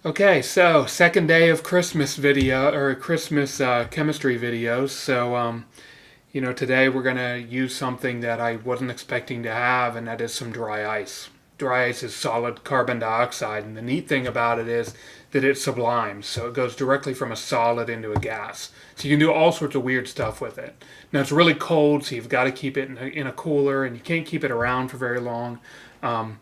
Okay, so second day of Christmas video or Christmas chemistry videos. Today we're gonna use something that I wasn't expecting to have, and that is some dry ice. Dry ice is solid carbon dioxide, and the neat thing about it is that it sublimes, so it goes directly from a solid into a gas. So you can do all sorts of weird stuff with it. Now it's really cold, so you've got to keep it in a cooler, and you can't keep it around for very long. Um,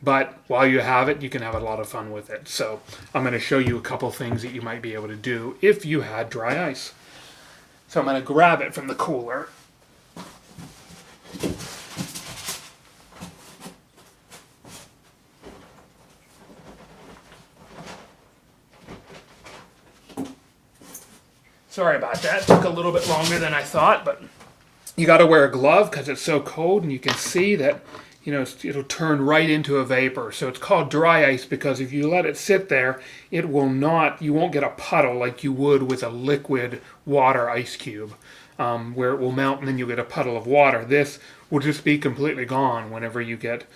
but while you have it, you can have a lot of fun with it. So I'm going to show you a couple things that you might be able to do if you had dry ice. So I'm going to grab it from the cooler. Sorry about that. It took a little bit longer than I thought, but you got to wear a glove because it's so cold, and you can see that it'll turn right into a vapor. So it's called dry ice because if you let it sit there, it will not. You won't get a puddle like you would with a liquid water ice cube, where it will melt and then you get a puddle of water. This will just be completely gone whenever you get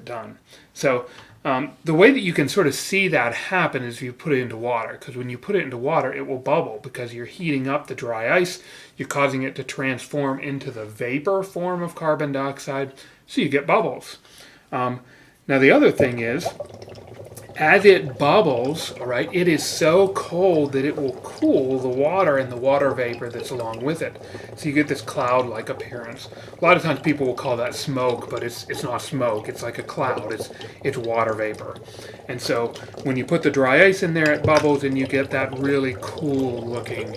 done. So the way that you can sort of see that happen is you put it into water, because when you put it into water, it will bubble because you're heating up the dry ice. You're causing it to transform into the vapor form of carbon dioxide, so you get bubbles. Now the other thing is, as it bubbles, all right, it is so cold that it will cool the water and the water vapor that's along with it. So you get this cloud-like appearance. A lot of times people will call that smoke, but it's not smoke. It's like a cloud. It's water vapor. And so when you put the dry ice in there, it bubbles, and you get that really cool-looking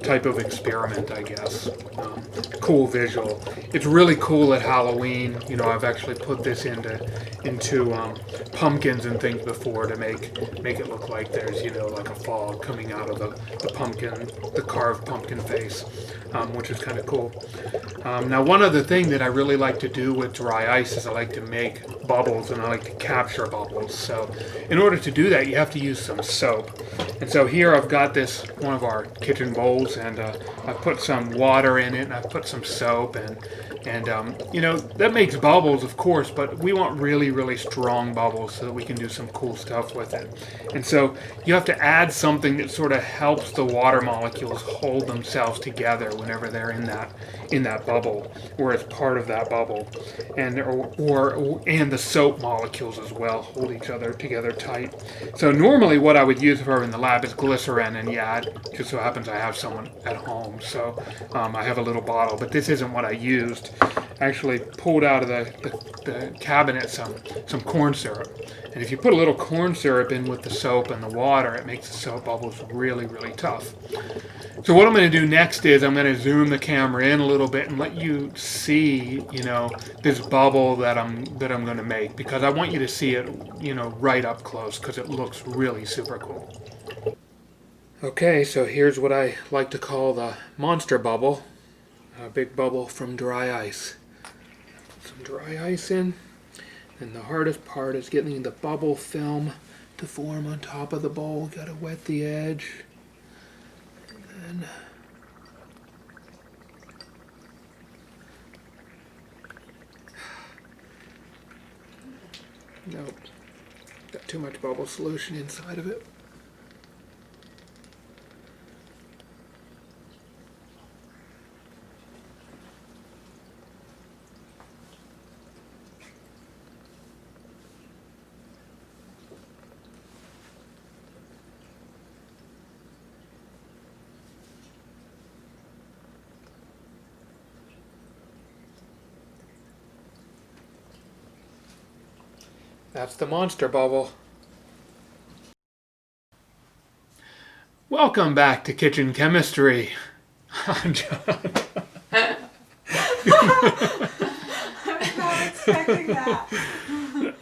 type of experiment, I guess. Cool visual. It's really cool at Halloween. I've actually put this into pumpkins and things before to make it look like there's like a fog coming out of the pumpkin, the carved pumpkin face, which is kind of cool. Now, one other thing that I really like to do with dry ice is I like to make bubbles, and I like to capture bubbles. So in order to do that, you have to use some soap. And so here I've got this one of our kitchen bowls, and I've put some water in it, and I've put some soap, and that makes bubbles, of course, but we want really, really strong bubbles so that we can do some cool stuff with it. And so you have to add something that sort of helps the water molecules hold themselves together whenever they're in that bubble, or as part of that bubble, and the soap molecules as well hold each other together tight. So normally what I would use if I were in the lab is glycerin, and yeah, it just so happens I have someone at home, so I have a little bottle, but this isn't what I used. I actually pulled out of the cabinet some corn syrup, and if you put a little corn syrup in with the soap and the water, it makes the soap bubbles really, really tough. So what I'm going to do next is I'm going to zoom the camera in a little bit and let you see, this bubble that I'm going to make, because I want you to see it, right up close, because it looks really super cool. Okay, so here's what I like to call the monster bubble, a big bubble from dry ice. Some dry ice in, and the hardest part is getting the bubble film to form on top of the bowl. Got to wet the edge, and then nope, got too much bubble solution inside of it. That's the monster bubble. Welcome back to Kitchen Chemistry. I'm John. I was not expecting that.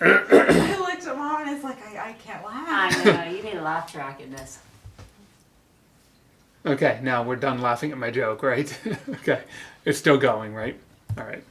I looked at Mom and it's like, I can't laugh. I know, you need a laugh track in this. Okay, now we're done laughing at my joke, right? Okay, it's still going, right? All right.